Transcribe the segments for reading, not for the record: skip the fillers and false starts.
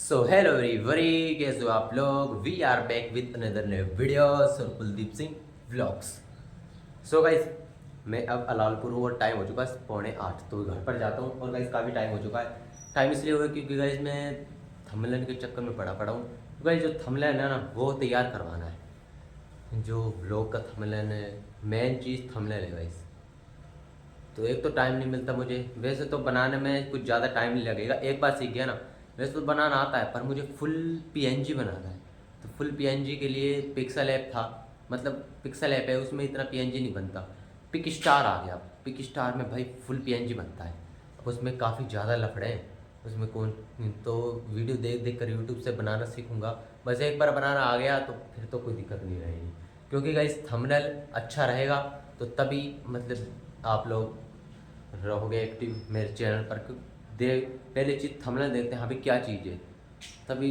So hello everybody, कैसे हो आप लोग। We are back with another new videos और Kuldeep Singh vlogs. So guys, मैं अब अलालपुर हूँ और टाइम हो चुका है 7:45, तो घर पर जाता हूँ। और गाइस काफ़ी टाइम हो चुका है। टाइम इसलिए हुआ क्योंकि गाइस मैं थंबनेल के चक्कर में पड़ा हूँ। तो गाइस जो थंबनेल है ना वो तैयार करवाना है। जो व्लॉग का थंबनेल है, मेन चीज़ थंबनेल है गाइस। तो एक तो टाइम नहीं मिलता मुझे। वैसे तो बनाने में कुछ ज़्यादा टाइम नहीं लगेगा, एक बार सीख गया ना। वैसे तो बनाना आता है, पर मुझे फुल पीएनजी बनाना है। तो फुल पीएनजी के लिए पिक्सल ऐप था, मतलब पिक्सल ऐप है, उसमें इतना पीएनजी नहीं बनता। पिक स्टार आ गया। पिक स्टार में भाई फुल पीएनजी बनता है। अब उसमें काफ़ी ज़्यादा लफड़े हैं। उसमें कौन, तो वीडियो देख देख कर यूट्यूब से बनाना सीखूंगा। बस एक बार बनाना आ गया तो फिर तो कोई दिक्कत नहीं रहेगी। क्योंकि गाइस थंबनेल अच्छा रहेगा तो तभी मतलब आप लोग रहोगे एक्टिव मेरे चैनल पर। दे पहले चीज़ थंबनेल देखते हैं, हाँ भाई क्या चीज़ है, तभी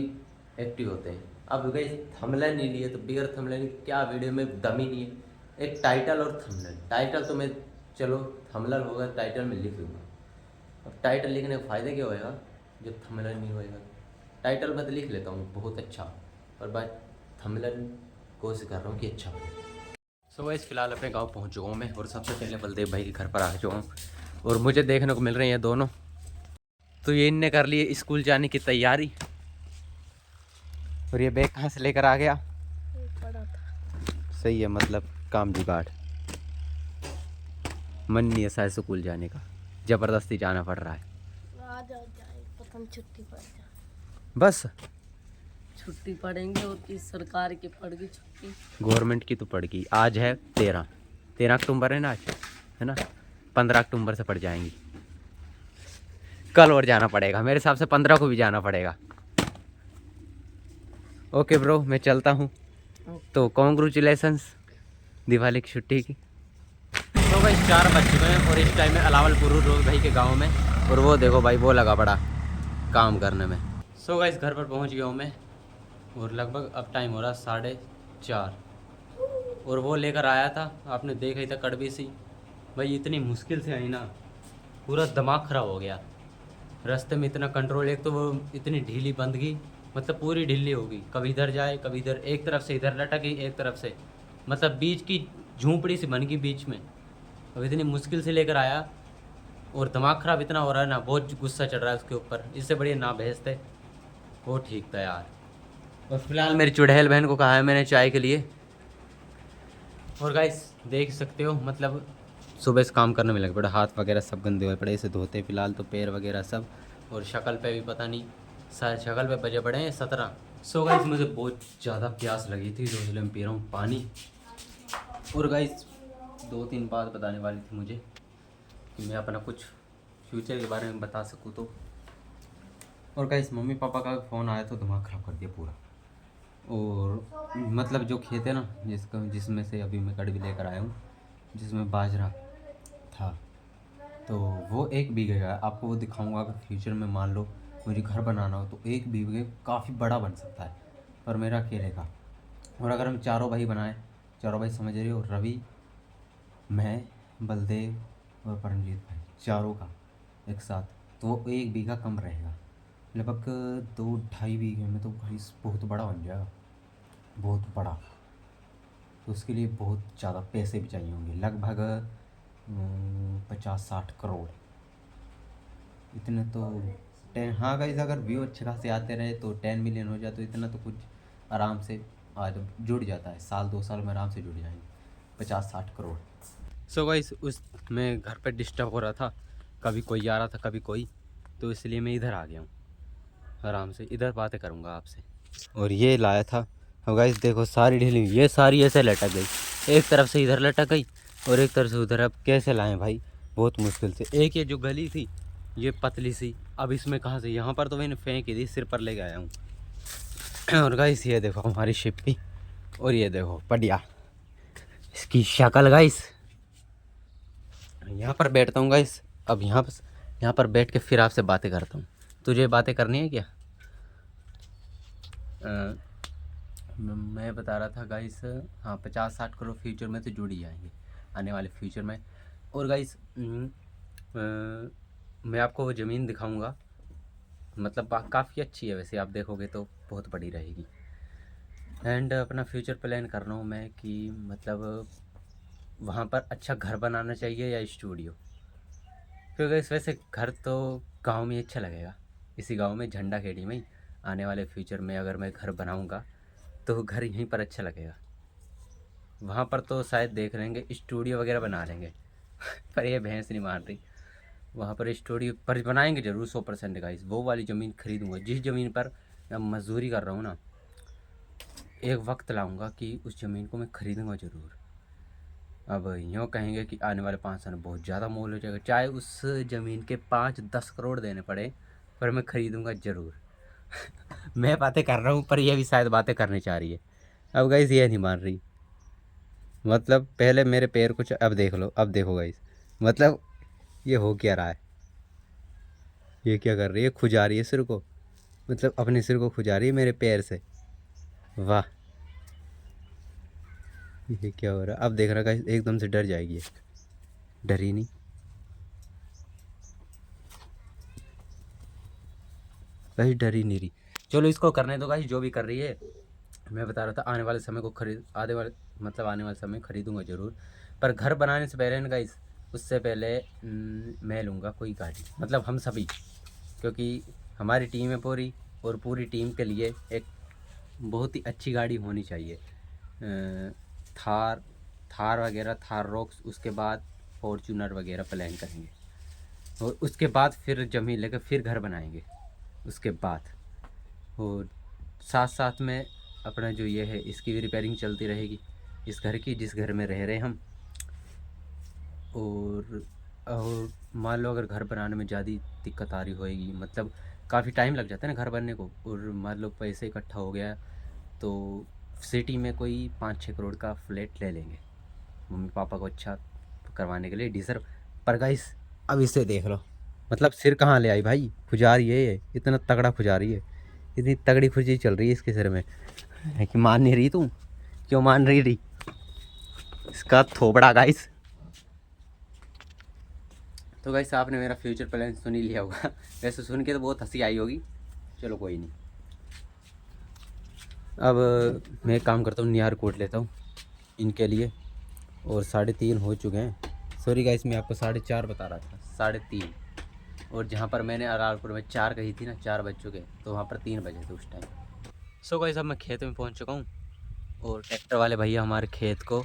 एक्टिव होते हैं। अब गई थंबनेल नहीं लिए तो बिगर थंबनेल क्या वीडियो में दम ही नहीं है। एक टाइटल और थंबनेल। टाइटल तो मैं, चलो थंबनेल होगा टाइटल में लिख लूँगा। अब टाइटल लिखने का फ़ायदा क्या होएगा जब थंबनेल नहीं होएगा। टाइटल मैं तो लिख लेता हूँ बहुत अच्छा, पर बात थंबनेल कोशिश कर रहा हूँ कि अच्छा हो। सो गाइस फिलहाल अपने गांव पहुंच चुका हूँ मैं, और सबसे पहले बलदेव भाई के घर पर आ चुका हूँ। और मुझे देखने को मिल रहे हैं दोनों। तो ये इनने कर लिए स्कूल जाने की तैयारी। और ये बैग कहाँ से लेकर आ गया, पड़ा था। सही है, मतलब काम जुगाड़। मन नहीं है शायद स्कूल जाने का, ज़बरदस्ती जाना पड़ रहा है। आ जाओ जाए पता छुट्टी पड़ जाए। बस छुट्टी पड़ेंगे और की सरकार की पड़ गई छुट्टी। गवर्नमेंट की तो पड़ गई। आज है 13 अक्टूबर है ना आज, है ना। 15 अक्टूबर से पड़ जाएंगी। कल और जाना पड़ेगा मेरे हिसाब से, 15 को भी जाना पड़ेगा। ओके ब्रो, मैं चलता हूँ। तो कॉन्ग्रेचुलेसन्स दिवाली की छुट्टी की। तो भाई 4 बज चुके हैं और इस टाइम में अलावलपुर रोज भाई के गांव में। और वो देखो भाई वो लगा पड़ा काम करने में। सो गाइस घर पर पहुंच गया हूँ मैं। और लगभग अब टाइम हो रहा 4:30। और वो लेकर आया था, आपने देखा ही था, कड़वी सी। भाई इतनी मुश्किल से आई ना, पूरा दिमाग ख़राब हो गया। रास्ते में इतना कंट्रोल, एक तो वो इतनी ढीली बंद गई, मतलब पूरी ढीली होगी, कभी इधर जाए कभी इधर, एक तरफ से इधर लटक गई एक तरफ से, मतलब बीच की झूंपड़ी सी बन गई बीच में। अब इतनी मुश्किल से लेकर आया और दिमाग ख़राब इतना हो रहा है ना, बहुत गुस्सा चढ़ रहा है उसके ऊपर। इससे बढ़िया ना भेजते वो ठीक था यार। और फिलहाल मेरी चुड़ैल बहन को कहा है मैंने चाय के लिए। और गाइस देख सकते हो, मतलब सुबह से काम करने में लगे पड़े, हाथ वगैरह सब गंदे हुए पड़े, इसे धोते फिलहाल तो पैर वगैरह सब। और शक्ल पे भी पता नहीं, शायद शक्ल पे बजे पड़े हैं 17। सो गाइस मुझे बहुत ज़्यादा प्यास लगी थी तो इसलिए मैं पी रहा हूँ पानी। और गाइस 2-3 बात बताने वाली थी मुझे कि मैं अपना कुछ फ्यूचर के बारे में बता सकूँ तो। और गाइस मम्मी पापा का फ़ोन आया तो दिमाग ख़राब कर दिया पूरा। और मतलब जो खेत है ना जिसमें से अभी मैं कड़वी लेकर आया हूँ, जिसमें बाजरा था, तो वो 1 बीघे का है। आपको वो दिखाऊंगा। अगर फ्यूचर में मान लो मुझे घर बनाना हो तो 1 बीघे काफ़ी बड़ा बन सकता है, पर मेरा अकेले का। और अगर हम चारों भाई बनाएं, चारों भाई समझ रहे हो, रवि, मैं, बलदेव और परमजीत भाई, चारों का एक साथ, तो वो 1 बीघा कम रहेगा। लगभग 2-2.5 बीघे में तो भाई बहुत बड़ा बन जाएगा, बहुत बड़ा। तो उसके लिए बहुत ज़्यादा पैसे भी चाहिए होंगे, लगभग 50-60 करोड़। इतने तो 10, हाँ गाइस अगर व्यू अच्छे खासे आते रहे तो 10 मिलियन हो जाए तो इतना तो कुछ आराम से आज जुड़ जाता है। 1-2 साल में आराम से जुड़ जाएंगे 50-60 करोड़। सो गाइस उस मैं घर पे डिस्टर्ब हो रहा था, कभी कोई आ रहा था कभी कोई, तो इसलिए मैं इधर आ गया हूँ। आराम से इधर बातें करूँगा आपसे। और ये लाया था। अब गाइस देखो सारी ढीली, ये सारी ऐसे लटक गई, एक तरफ से इधर लटक गई और एक तरफ से उधर। अब कैसे लाएं भाई, बहुत मुश्किल से। एक ये जो गली थी ये पतली सी, अब इसमें कहाँ से, यहाँ पर तो मैंने फेंक ही दी, सिर पर ले आया हूँ। और गाइस ये देखो हमारी शिप्पी, और ये देखो पडिया, इसकी शक्ल गाइस। यहाँ पर बैठता हूँ गाइस। अब यहाँ पर बैठ के फिर आपसे बातें करता हूँ। तुझे बातें करनी है क्या? मैं बता रहा था गाइस, हाँ 50-60 करोड़ फ्यूचर में तो जुड़ ही जाएंगे आने वाले फ्यूचर में। और गाइस मैं आपको वो ज़मीन दिखाऊंगा मतलब काफ़ी अच्छी है वैसे, आप देखोगे तो बहुत बड़ी रहेगी। एंड अपना फ्यूचर प्लान कर रहा हूँ मैं कि मतलब वहाँ पर अच्छा घर बनाना चाहिए या स्टूडियो, क्योंकि इस वैसे घर तो गांव में ही अच्छा लगेगा, इसी गांव में झंडा खेड़ी में ही आने वाले फ्यूचर में अगर मैं घर बनाऊँगा तो घर यहीं पर अच्छा लगेगा। वहाँ पर तो शायद देख लेंगे स्टूडियो वगैरह बना लेंगे पर ये भैंस नहीं मान रही। वहाँ पर स्टूडियो पर बनाएंगे ज़रूर 100% गाइस। वो वाली ज़मीन खरीदूँगा जिस ज़मीन पर मैं मजदूरी कर रहा हूँ ना, एक वक्त लाऊंगा कि उस ज़मीन को मैं खरीदूँगा ज़रूर। अब यूँ कहेंगे कि आने वाले 5 साल में बहुत ज़्यादा मोल हो जाएगा, चाहे उस ज़मीन के 5-10 करोड़ देने पड़े, पर मैं ख़रीदूँगा ज़रूर मैं बातें कर रहा हूँ पर ये भी शायद बातें करनी चाह रही है। अब गाइस ये नहीं मान रही, मतलब पहले मेरे पैर कुछ, अब देख लो, अब देखो गाइस, मतलब ये हो क्या रहा है, ये क्या कर रही है, खुजा रही है सिर को, मतलब अपने सिर को खुजा रही है मेरे पैर से। वाह, ये क्या हो रहा है। अब देख रहा गाइस, एकदम से डर जाएगी, डरी नहीं। गाइस डर ही नहीं रही। चलो इसको करने दो गाइस, जो भी कर रही है। मैं बता रहा था आने वाले समय को खरीद, आने वाले समय खरीदूंगा ज़रूर, पर घर बनाने से पहले ना गाइस, उससे पहले मैं लूँगा कोई गाड़ी, मतलब हम सभी, क्योंकि हमारी टीम है पूरी, और पूरी टीम के लिए एक बहुत ही अच्छी गाड़ी होनी चाहिए। थार वगैरह, थार रॉक्स, उसके बाद फॉर्च्यूनर वगैरह प्लान करेंगे, और उसके बाद फिर ज़मीन लेकर फिर घर बनाएंगे उसके बाद। और साथ साथ में अपना जो ये है, इसकी भी रिपेयरिंग चलती रहेगी, इस घर की, जिस घर में रह रहे हम। और मान लो अगर घर बनाने में ज़्यादा दिक्कत आ रही होएगी, मतलब काफ़ी टाइम लग जाता है ना घर बनने को, और मान लो पैसे इकट्ठा हो गया तो सिटी में कोई 5-6 करोड़ का फ्लैट ले लेंगे मम्मी पापा को अच्छा करवाने के लिए, डिज़र्व। पर गाइस अब इसे देख लो, मतलब सिर कहाँ ले आई भाई, खुजा रही है ये, इतना तगड़ा खुजा रही है, इतनी तगड़ी खुशी चल रही है इसके सिर में, है कि मान नहीं रही तू, क्यों मान रही इसका थोबड़ा गाइस। तो गाइस आपने मेरा फ्यूचर प्लान सुन ही लिया होगा वैसे सुन के तो बहुत हंसी आई होगी, चलो कोई नहीं। अब मैं एक काम करता हूँ, निहार कोट लेता हूँ इनके लिए, और 3:30 हो चुके हैं। सॉरी गाइस, मैं आपको 4:30 बता रहा था, 3:30, और जहाँ पर मैंने अलालपुर में 4 कही थी ना, 4 बज चुके, तो वहाँ पर 3 बजे थे उस टाइम। सो गाइस अब मैं खेत में पहुँच चुका हूँ, और ट्रैक्टर वाले भैया हमारे खेत को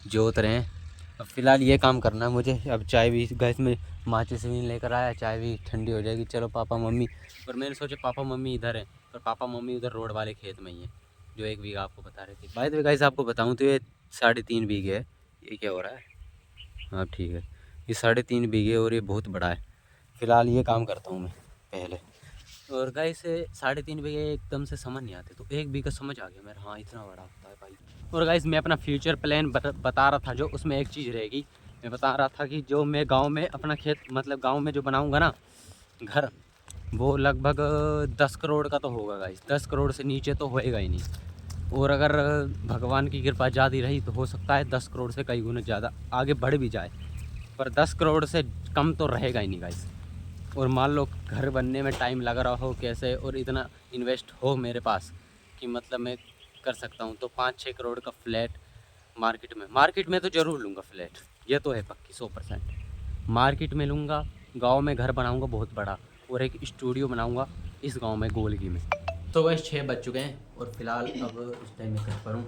जोत रहे हैं। अब फ़िलहाल ये काम करना है मुझे। अब चाय भी गैस में माचिस भी लेकर आया, चाय भी ठंडी हो जाएगी। चलो पापा मम्मी, और मैंने सोचा पापा मम्मी इधर है, पर पापा मम्मी उधर रोड वाले खेत में ही है, जो 1 बीघा आपको बता रहे थे। बाय द वे गाइस आपको बताऊँ तो ये 3.5 बीघे है। ये क्या हो रहा है, हाँ ठीक है, ये 3.5 बीघे, और ये बहुत बड़ा है। फ़िलहाल ये काम करता हूँ मैं पहले। और गाइस 3.5 बीघे एकदम से समझ नहीं आते, तो 1 बीघा समझ आ गया मेरा, हाँ इतना बड़ा होता है भाई। और गाइस मैं अपना फ्यूचर प्लान बता रहा था, जो उसमें एक चीज़ रहेगी। मैं बता रहा था कि जो मैं गांव में अपना खेत, मतलब गांव में जो बनाऊंगा ना घर, वो लगभग 10 करोड़ का तो होगा गाइस, 10 करोड़ से नीचे तो होएगा ही नहीं। और अगर भगवान की कृपा ज़्यादा रही तो हो सकता है 10 करोड़ से कई गुना ज़्यादा आगे बढ़ भी जाए, पर 10 करोड़ से कम तो रहेगा ही नहीं गाइस। और मान लो घर बनने में टाइम लग रहा हो कैसे, और इतना इन्वेस्ट हो मेरे पास कि मतलब मैं कर सकता हूँ, तो 5-6 करोड़ का फ्लैट मार्केट में तो ज़रूर लूँगा फ्लैट, ये तो है पक्की 100%। मार्केट में लूँगा, गांव में घर बनाऊँगा बहुत बड़ा, और एक स्टूडियो बनाऊँगा इस गांव में गोलगी में। तो बस 6 बज चुके हैं, और फिलहाल अब इस टाइम में घर पर हूँ,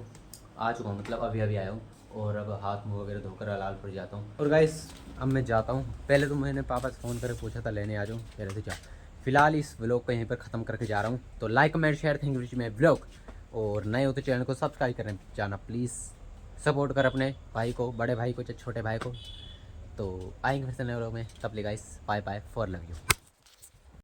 आ चुका हूँ, मतलब अभी आया हूँ, और अब हाथ मुँह वगैरह धोकर अलालपुर जाता हूँ। और गाइस अब मैं जाता हूँ, पहले तो मैंने पापा से फ़ोन करके पूछा था लेने आ जाऊँ, पहले तो जा। फिलहाल इस व्लॉग को यहीं पर ख़त्म करके जा रहा हूँ। तो like comment share thank you में व्लॉग, और नए हो तो चैनल को सब्सक्राइब करने जाना प्लीज़, सपोर्ट कर अपने भाई को, बड़े भाई को, छोटे भाई को। तो आएंगे फिर से नए व्लॉग में, तब ले guys bye bye for love you.